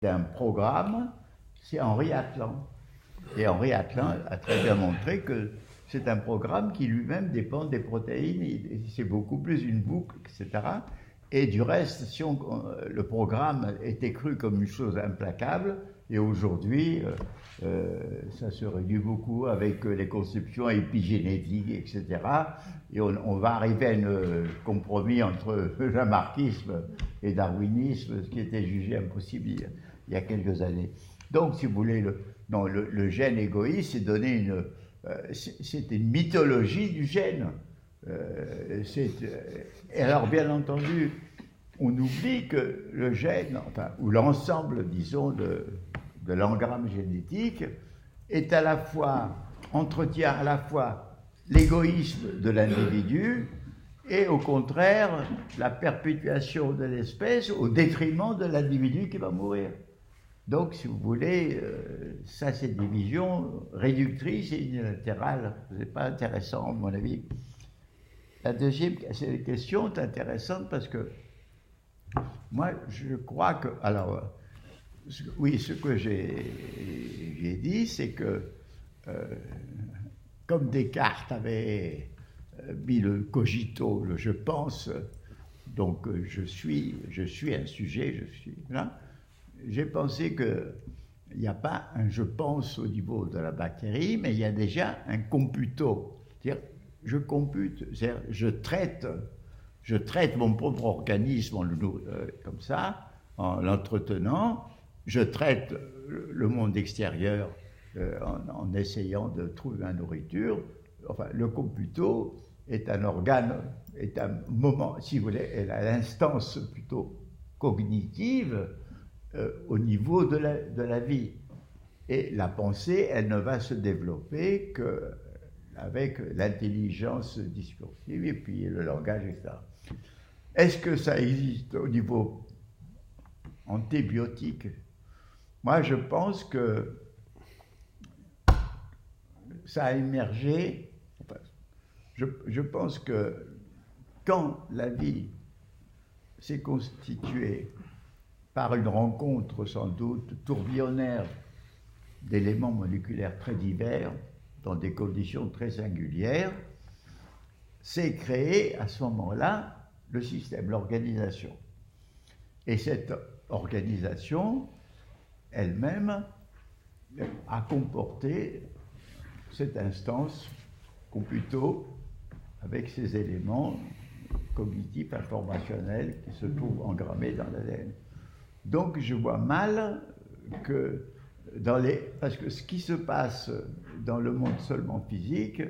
d'un programme, c'est Henri Atlan. Et Henri Atlan a très bien montré que c'est un programme qui lui-même dépend des protéines, c'est beaucoup plus une boucle, etc. Et du reste, si le programme était cru comme une chose implacable, et aujourd'hui, ça se réduit beaucoup avec les conceptions épigénétiques, etc. Et on va arriver à un compromis entre lamarckisme et darwinisme, ce qui était jugé impossible il y a quelques années. Donc, si vous voulez, le gène égoïste, c'est une mythologie du gène. Et alors, bien entendu, on oublie que le gène, enfin, ou l'ensemble, disons, de l'engramme génétique, entretient à la fois l'égoïsme de l'individu et au contraire la perpétuation de l'espèce au détriment de l'individu qui va mourir. Donc, si vous voulez, ça c'est des visions réductrices et unilatérales. C'est pas intéressant, à mon avis. La deuxième question est intéressante parce que moi, je crois que... Alors, oui, ce que j'ai dit, c'est que comme Descartes avait mis le cogito, le je pense, donc je suis un sujet, je suis là, j'ai pensé qu'il n'y a pas un je pense au niveau de la bactérie, mais il y a déjà un computo. C'est-à-dire, je compute, c'est-à-dire, je traite mon propre organisme comme ça, en l'entretenant, je traite le monde extérieur en essayant de trouver ma nourriture. Enfin, le computo est un organe, est un moment, si vous voulez, est à l'instance plutôt cognitive au niveau de la vie. Et la pensée, elle ne va se développer qu'avec l'intelligence discursive et puis le langage, etc. Est-ce que ça existe au niveau antibiotique? Moi, je pense que ça a émergé. Enfin, je pense que quand la vie s'est constituée par une rencontre sans doute tourbillonnaire d'éléments moléculaires très divers, dans des conditions très singulières, s'est créé à ce moment-là le système, l'organisation. Et cette organisation elle-même a comporté cette instance computo avec ces éléments cognitifs, informationnels qui se trouvent engrammés dans l'ADN. Donc je vois mal que parce que ce qui se passe dans le monde seulement physique,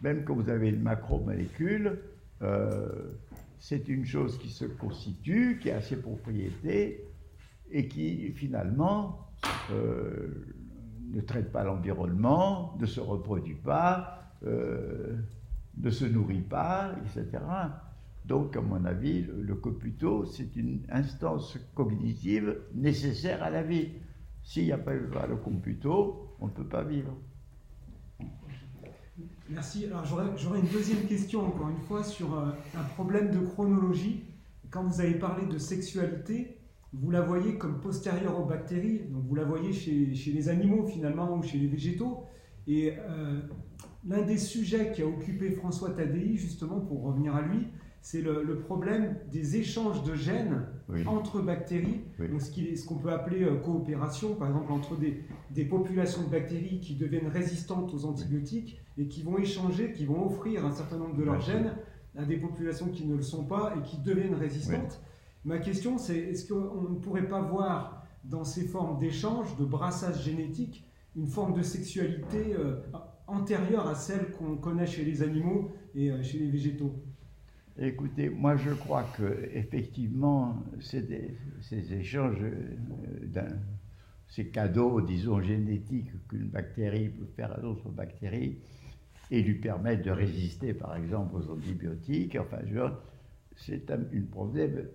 même quand vous avez une macromolécule, c'est une chose qui se constitue, qui a ses propriétés et qui finalement ne traite pas l'environnement, ne se reproduit pas, ne se nourrit pas, etc. Donc, à mon avis, le computo, c'est une instance cognitive nécessaire à la vie. S'il n'y a pas le computo, on ne peut pas vivre. Merci. Alors, j'aurais une deuxième question, encore une fois, sur un problème de chronologie. Quand vous avez parlé de sexualité, vous la voyez comme postérieure aux bactéries, donc vous la voyez chez les animaux, finalement, ou chez les végétaux. Et l'un des sujets qui a occupé François Tadei, justement, pour revenir à lui, c'est le problème des échanges de gènes entre bactéries, donc ce qu'on peut appeler coopération, par exemple entre des populations de bactéries qui deviennent résistantes aux antibiotiques et qui vont échanger, qui vont offrir un certain nombre de leurs gènes à des populations qui ne le sont pas et qui deviennent résistantes. Ma question, c'est est-ce qu'on ne pourrait pas voir dans ces formes d'échange, de brassage génétique, une forme de sexualité antérieure à celle qu'on connaît chez les animaux et chez les végétaux? Écoutez, moi je crois que effectivement ces échanges, ces cadeaux, disons, génétiques qu'une bactérie peut faire à d'autres bactéries et lui permettre de résister, par exemple, aux antibiotiques, enfin, c'est un problème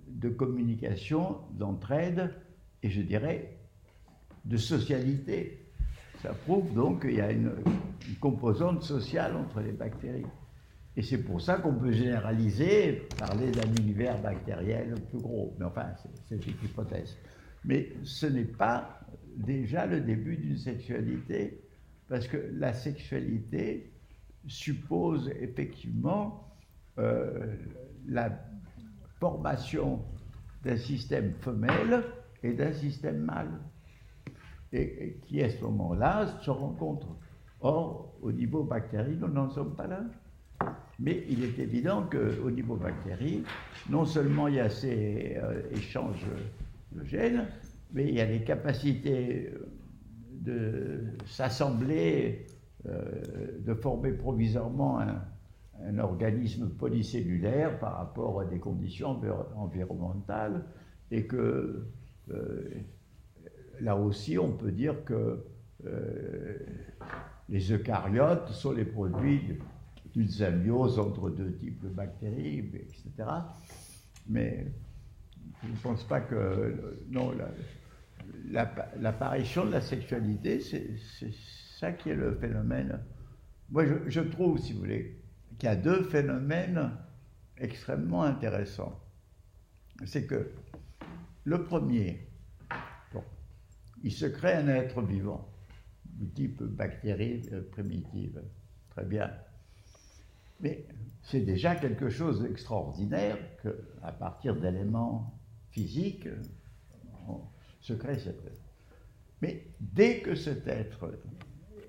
de communication, d'entraide et je dirais de socialité. Ça prouve donc qu'il y a une composante sociale entre les bactéries. Et c'est pour ça qu'on peut généraliser, parler d'un univers bactériel plus gros. Mais enfin, c'est une hypothèse. Mais ce n'est pas déjà le début d'une sexualité, parce que la sexualité suppose effectivement la formation d'un système femelle et d'un système mâle, et qui à ce moment-là se rencontrent. Or, au niveau bactérie, nous n'en sommes pas là. Mais il est évident qu'au niveau bactérie, non seulement il y a ces échanges de gènes, mais il y a les capacités de s'assembler, de former provisoirement un organisme polycellulaire par rapport à des conditions environnementales, et que là aussi on peut dire que les eucaryotes sont les produits d'une symbiose entre deux types de bactéries, etc. Mais je ne pense pas que... Non, l'apparition de la sexualité, c'est ça qui est le phénomène. Moi, je trouve, si vous voulez, qu'il y a deux phénomènes extrêmement intéressants. C'est que le premier, bon, il se crée un être vivant, du type bactérie primitive, très bien. Mais c'est déjà quelque chose d'extraordinaire qu'à partir d'éléments physiques, on se crée cet être. Mais dès que cet être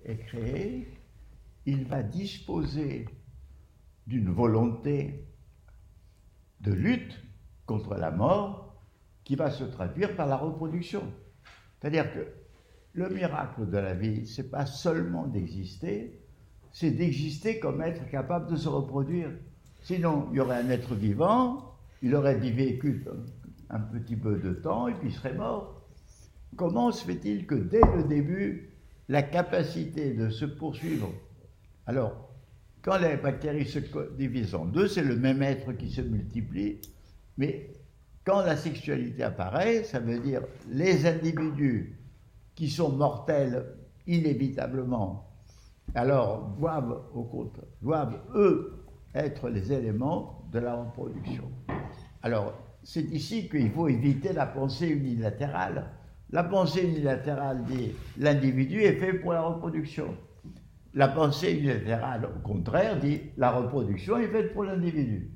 est créé, il va disposer d'une volonté de lutte contre la mort qui va se traduire par la reproduction. C'est-à-dire que le miracle de la vie, ce n'est pas seulement d'exister, c'est d'exister comme être capable de se reproduire. Sinon, il y aurait un être vivant, il aurait vécu un petit peu de temps et puis il serait mort. Comment se fait-il que dès le début, la capacité de se poursuivre... Alors, quand les bactéries se divisent en deux, c'est le même être qui se multiplie, mais quand la sexualité apparaît, ça veut dire les individus qui sont mortels inévitablement, alors doivent eux être les éléments de la reproduction. Alors, c'est ici qu'il faut éviter la pensée unilatérale. La pensée unilatérale dit l'individu est fait pour la reproduction. La pensée unilatérale, au contraire, dit la reproduction est faite pour l'individu.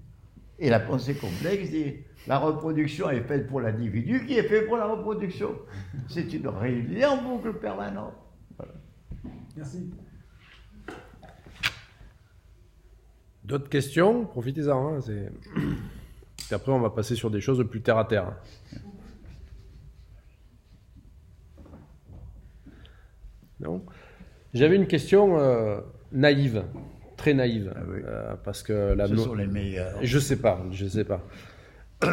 Et la pensée complexe dit la reproduction est faite pour l'individu qui est fait pour la reproduction. C'est une réunion en boucle permanente. Voilà. Merci. D'autres questions? Profitez-en. Hein, et après, on va passer sur des choses plus terre à terre. Non? J'avais une question naïve, très naïve, Ah oui. parce que Ce sont les meilleurs. Je sais pas.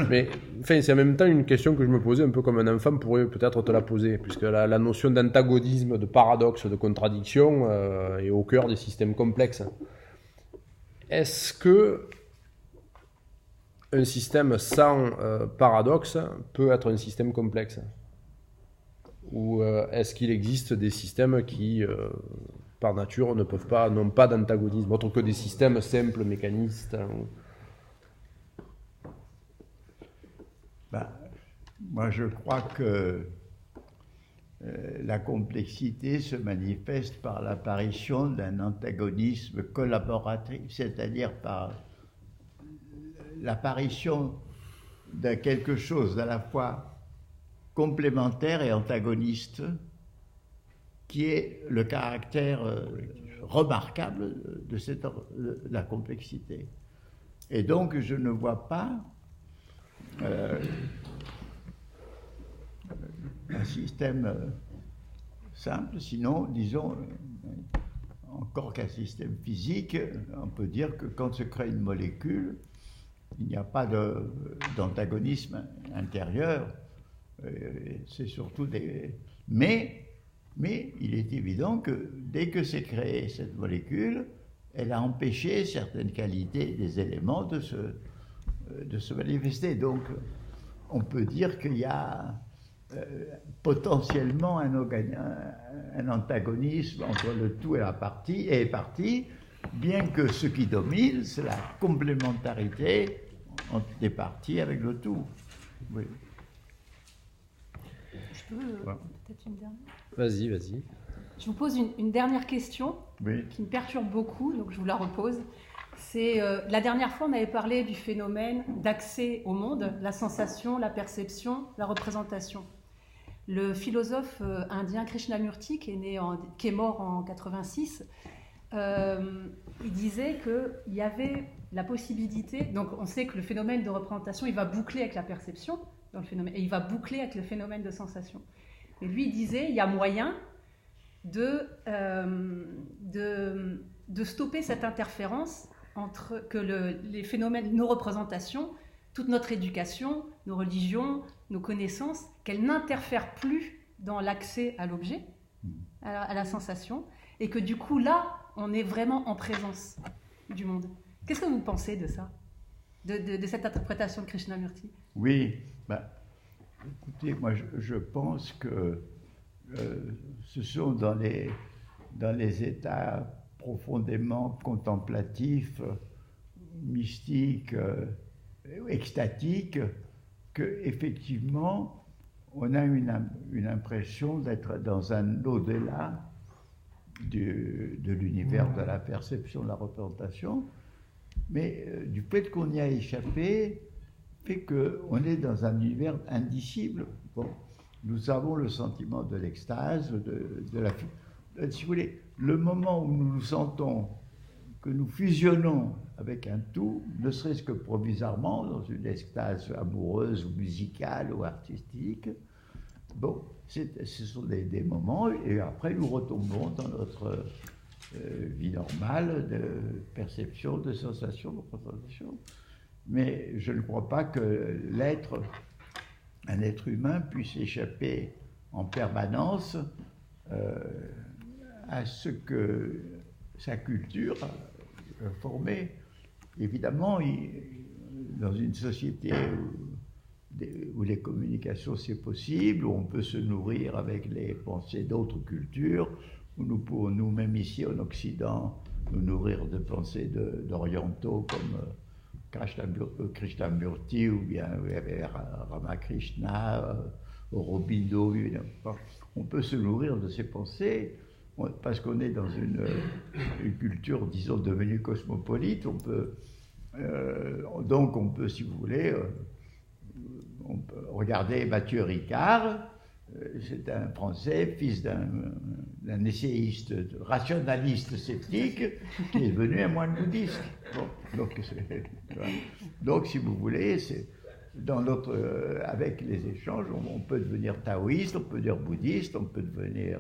Mais enfin, c'est en même temps une question que je me posais un peu comme un enfant pourrait peut-être te la poser, puisque la notion d'antagonisme, de paradoxe, de contradiction est au cœur des systèmes complexes. Est-ce que un système sans paradoxe peut être un système complexe? Ou est-ce qu'il existe des systèmes qui, par nature, n'ont pas d'antagonisme, autre que des systèmes simples, mécanistes? Moi, je crois que la complexité se manifeste par l'apparition d'un antagonisme collaboratif, c'est-à-dire par l'apparition de quelque chose d'à la fois complémentaire et antagoniste, qui est le caractère remarquable de la complexité. Et donc, je ne vois pas un système simple, sinon, disons, encore qu'un système physique, on peut dire que quand se crée une molécule, il n'y a pas d'antagonisme intérieur, c'est surtout des... Mais il est évident que dès que s'est créée cette molécule, elle a empêché certaines qualités des éléments de se manifester. Donc, on peut dire qu'il y a potentiellement un antagonisme entre le tout et la partie, bien que ce qui domine, c'est la complémentarité entre des parties avec le tout. Oui. Je peux peut-être une dernière. Vas-y. Je vous pose une dernière question Oui. qui me perturbe beaucoup, donc je vous la repose. C'est la dernière fois, on avait parlé du phénomène d'accès au monde, la sensation, la perception, la représentation. Le philosophe indien Krishnamurti, qui est mort en 86, il disait qu'il y avait la possibilité, donc on sait que le phénomène de représentation, il va boucler avec la perception dans le phénomène, et il va boucler avec le phénomène de sensation. Mais lui, il disait, il y a moyen de stopper cette interférence entre que les phénomènes, nos représentations, toute notre éducation, nos religions, nos connaissances, qu'elles n'interfèrent plus dans l'accès à l'objet, à la sensation, et que du coup là, on est vraiment en présence du monde. Qu'est-ce que vous pensez de ça, de cette interprétation de Krishnamurti? Oui, écoutez, moi je pense que ce sont dans les états profondément contemplatifs, mystiques, extatiques, que effectivement on a une impression d'être dans un au-delà de l'univers de la perception, de la représentation, mais du fait qu'on y a échappé, fait qu'on est dans un univers indicible. Bon, nous avons le sentiment de l'extase, si vous voulez, le moment où nous nous sentons que nous fusionnons avec un tout, ne serait-ce que provisoirement, dans une extase amoureuse ou musicale ou artistique, bon, ce sont des moments, et après nous retombons dans notre vie normale de perception, de sensation, de représentation. Mais je ne crois pas que un être humain puisse échapper en permanence à ce que sa culture a formé. Évidemment, dans une société où les communications c'est possible, où on peut se nourrir avec les pensées d'autres cultures, où nous pouvons nous-mêmes ici en Occident nous nourrir de pensées d'orientaux comme Krishnamurti ou bien Ramakrishna, Aurobindo. On peut se nourrir de ces pensées parce qu'on est dans une culture, disons, devenue cosmopolite. Donc on peut, si vous voulez, on peut regarder Mathieu Ricard. C'est un Français, fils d'un essayiste rationaliste sceptique, qui est devenu un moine bouddhiste. Bon, donc, si vous voulez, avec les échanges, on peut devenir taoïste, on peut devenir bouddhiste, on peut devenir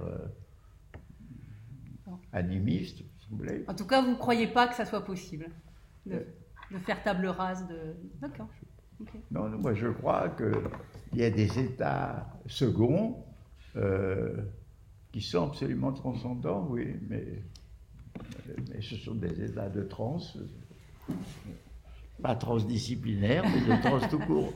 animiste, si vous voulez. En tout cas, vous ne croyez pas que ça soit possible de faire table rase de... D'accord. Okay. Non, moi je crois qu'il y a des états seconds qui sont absolument transcendants, oui, mais ce sont des états de transe, pas transdisciplinaires, mais de transe tout court.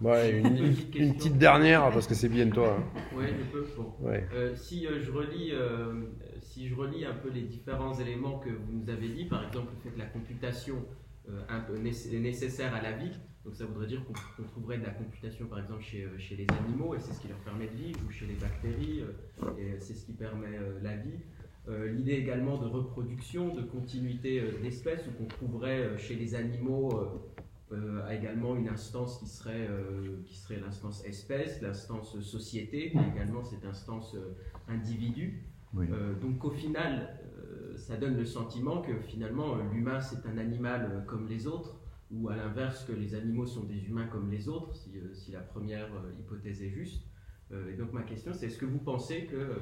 Ouais, une petite dernière, parce que c'est bien toi. Hein. Oui, je peux. Bon. Ouais. Si je relis un peu les différents éléments que vous nous avez dit, par exemple le fait que la computation est nécessaire à la vie, donc ça voudrait dire qu'on trouverait de la computation par exemple chez les animaux, et c'est ce qui leur permet de vivre, ou chez les bactéries, et c'est ce qui permet la vie. L'idée également de reproduction, de continuité d'espèces, où qu'on trouverait chez les animaux également une instance qui serait l'instance espèce, l'instance société, et également cette instance individu. Oui. Donc au final, ça donne le sentiment que finalement l'humain c'est un animal comme les autres, ou à l'inverse que les animaux sont des humains comme les autres, si la première hypothèse est juste. Et donc ma question c'est, est-ce que vous pensez que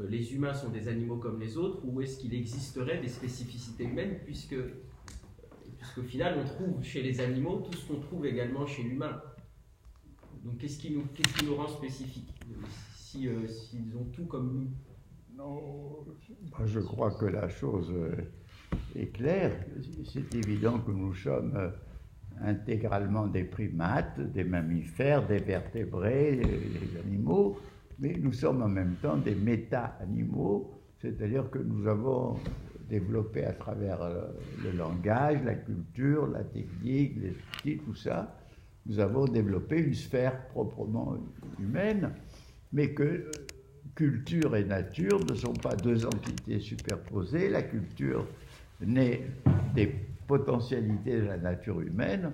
les humains sont des animaux comme les autres, ou est-ce qu'il existerait des spécificités humaines, puisqu'au final on trouve chez les animaux tout ce qu'on trouve également chez l'humain. Donc qu'est-ce qui nous rend spécifiques s'ils ont tout comme nous? Non, je crois que la chose est claire. C'est évident que nous sommes intégralement des primates, des mammifères, des vertébrés, des animaux, mais nous sommes en même temps des méta-animaux, c'est-à-dire que nous avons développé à travers le langage, la culture, la technique, les outils, tout ça, nous avons développé une sphère proprement humaine. mais que culture et nature ne sont pas deux entités superposées. La culture naît des potentialités de la nature humaine,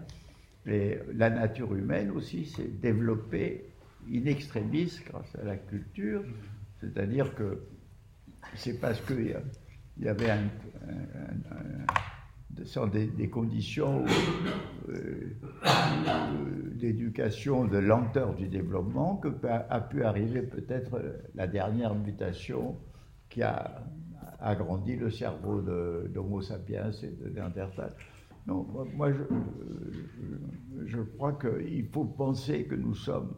et la nature humaine aussi s'est développée in extremis grâce à la culture, c'est-à-dire que c'est parce qu'il y avait des conditions d'éducation, de lenteur du développement, que a pu arriver peut-être la dernière mutation qui a agrandi le cerveau d'Homo sapiens et de Néandertal. Non, moi je crois qu'il faut penser que nous sommes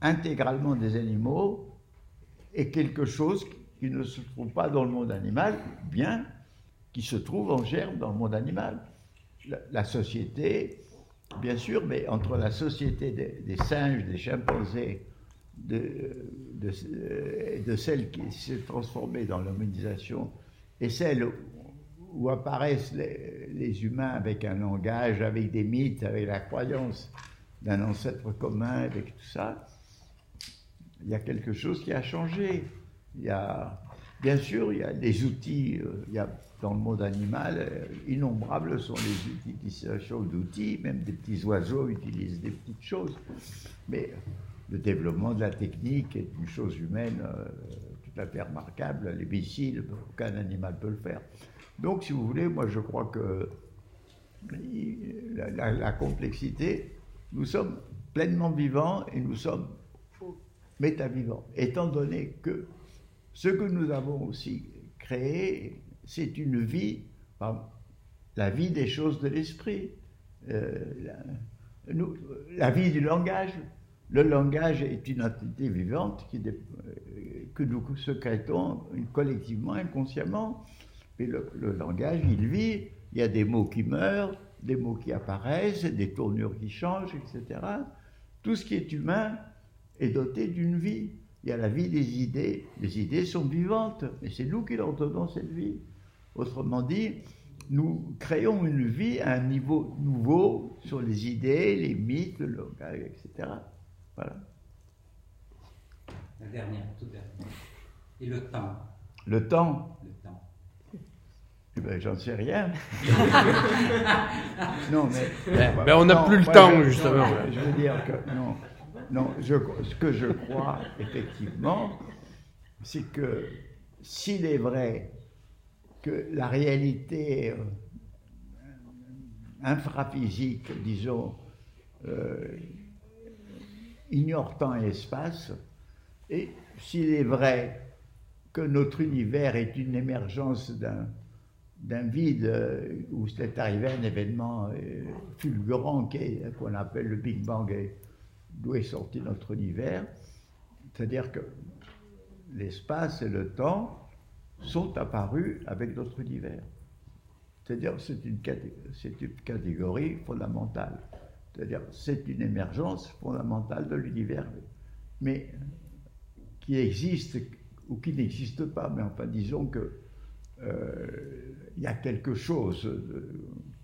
intégralement des animaux et quelque chose qui ne se trouve pas dans le monde animal, bien qui se trouve en germe dans le monde animal. La société, bien sûr, mais entre la société des singes, des chimpanzés, de celle qui s'est transformée dans l'hominisation, et celle où apparaissent les humains avec un langage, avec des mythes, avec la croyance d'un ancêtre commun, avec tout ça, il y a quelque chose qui a changé. Bien sûr, il y a des outils, dans le monde animal, innombrables sont les utilisations d'outils, même des petits oiseaux utilisent des petites choses. Mais le développement de la technique est une chose humaine tout à fait remarquable. Les missiles, aucun animal peut le faire. Donc, si vous voulez, moi je crois que la complexité, nous sommes pleinement vivants et nous sommes métavivants, étant donné que ce que nous avons aussi créé, c'est une vie, la vie des choses de l'esprit, la vie du langage. Le langage est une entité vivante que nous sécrétons collectivement, inconsciemment. Mais le langage, il vit, il y a des mots qui meurent, des mots qui apparaissent, des tournures qui changent, etc. Tout ce qui est humain est doté d'une vie. Il y a la vie des idées. Les idées sont vivantes, mais c'est nous qui leur donnons cette vie. Autrement dit, nous créons une vie à un niveau nouveau sur les idées, les mythes, le langage, etc. Voilà. La dernière, toute dernière. Et le temps. Le temps. Le temps. Eh ben, j'en sais rien. Non, mais on n'a plus le temps, justement. Je veux dire que non, ce que je crois effectivement, c'est que s'il est vrai que la réalité infraphysique, disons, ignore temps et espace, et s'il est vrai que notre univers est une émergence d'un vide où c'est arrivé un événement fulgurant qu'on appelle le Big Bang, et d'où est sorti notre univers, c'est-à-dire que l'espace et le temps sont apparus avec notre univers. C'est-à-dire c'est une catégorie fondamentale. C'est-à-dire c'est une émergence fondamentale de l'univers, mais qui existe ou qui n'existe pas. Mais enfin, disons que il y a quelque chose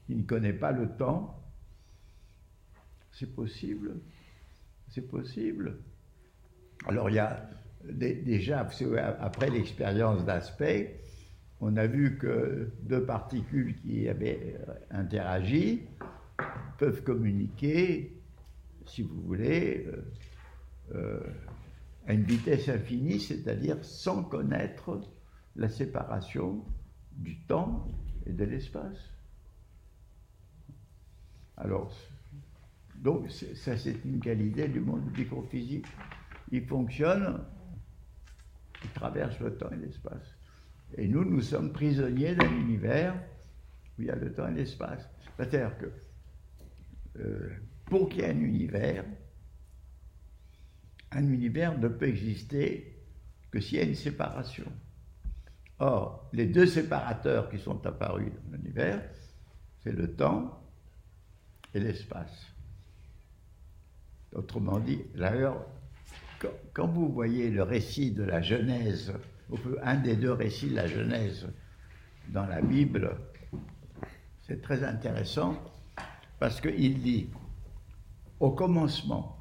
qui ne connaît pas le temps. C'est possible. C'est possible. Alors il y a déjà, après l'expérience d'Aspect, on a vu que deux particules qui avaient interagi peuvent communiquer, si vous voulez, à une vitesse infinie, c'est-à-dire sans connaître la séparation du temps et de l'espace. Alors, donc, ça c'est une qualité du monde microphysique. Il fonctionne, il traverse le temps et l'espace. Et nous sommes prisonniers d'un univers où il y a le temps et l'espace. C'est-à-dire que pour qu'il y ait un univers ne peut exister que s'il y a une séparation. Or, les deux séparateurs qui sont apparus dans l'univers, c'est le temps et l'espace. Autrement dit, d'ailleurs, quand vous voyez le récit de la Genèse, un des deux récits de la Genèse dans la Bible, c'est très intéressant parce qu'il dit, au commencement,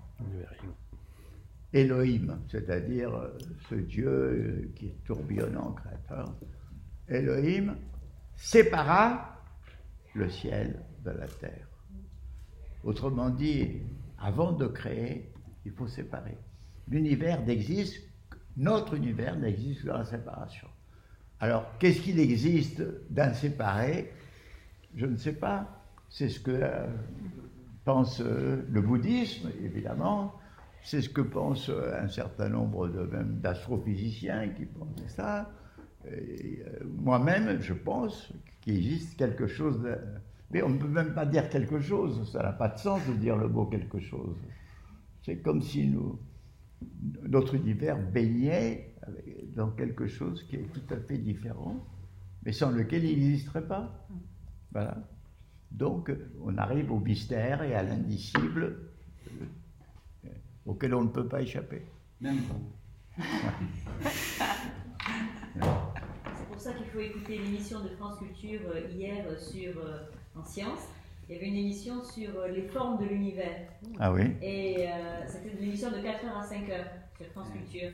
Elohim, c'est-à-dire ce Dieu qui est tourbillonnant, créateur, Elohim sépara le ciel de la terre. Autrement dit, avant de créer, il faut séparer. L'univers n'existe, notre univers n'existe que dans la séparation. Alors, qu'est-ce qu'il existe d'inséparé? Je ne sais pas. C'est ce que pense le bouddhisme, évidemment. C'est ce que pensent un certain nombre même d'astrophysiciens qui pensent ça. Moi-même, je pense qu'il existe quelque chose de... Mais on ne peut même pas dire quelque chose, ça n'a pas de sens de dire le mot quelque chose. C'est comme si notre univers baignait dans quelque chose qui est tout à fait différent, mais sans lequel il n'existerait pas. Voilà. Donc, on arrive au mystère et à l'indicible auquel on ne peut pas échapper. Même vous. C'est pour ça qu'il faut écouter l'émission de France Culture hier en sciences. Il y avait une émission sur les formes de l'univers. Ah oui. Et c'était une émission de 4h à 5h sur France Culture.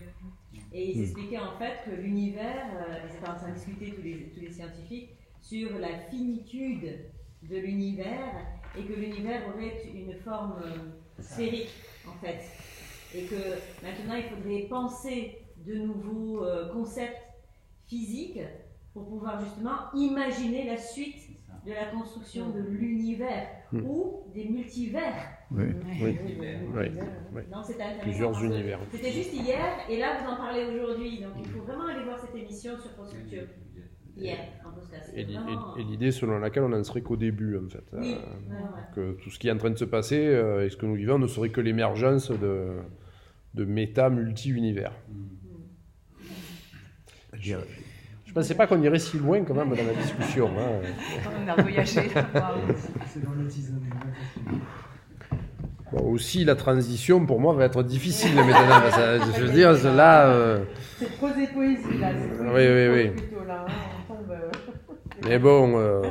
Et ils expliquaient en fait que l'univers, ils étaient en train de discuter tous les scientifiques, sur la finitude de l'univers et que l'univers aurait une forme sphérique en fait. Et que maintenant il faudrait penser de nouveaux concepts physiques pour pouvoir justement imaginer la suite de la construction de l'univers ou des multivers. Oui. Oui. Donc c'était intéressant. Plusieurs univers. C'était juste hier et là vous en parlez aujourd'hui. Donc il faut vraiment aller voir cette émission sur France Culture. Hier, en podcast. Et l'idée selon laquelle on n'en serait qu'au début, en fait. Oui. Que tout ce qui est en train de se passer et ce que nous vivons ne serait que l'émergence de méta-multi-univers. Je ne pensais pas qu'on irait si loin quand même dans la discussion. On a voyagé. C'est dans le tisane. Bon, aussi, la transition, pour moi, va être difficile maintenant. Je veux dire, là... C'est prose et poésie, là. Oui. Plutôt, là, hein. On tombe, Mais bon,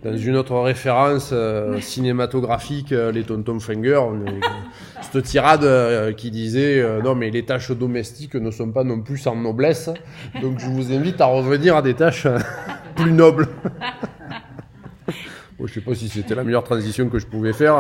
dans une autre référence cinématographique, les Tontons Fringers, cette tirade qui disait non mais les tâches domestiques ne sont pas non plus sans noblesse, donc je vous invite à revenir à des tâches plus nobles. Bon, je ne sais pas si c'était la meilleure transition que je pouvais faire.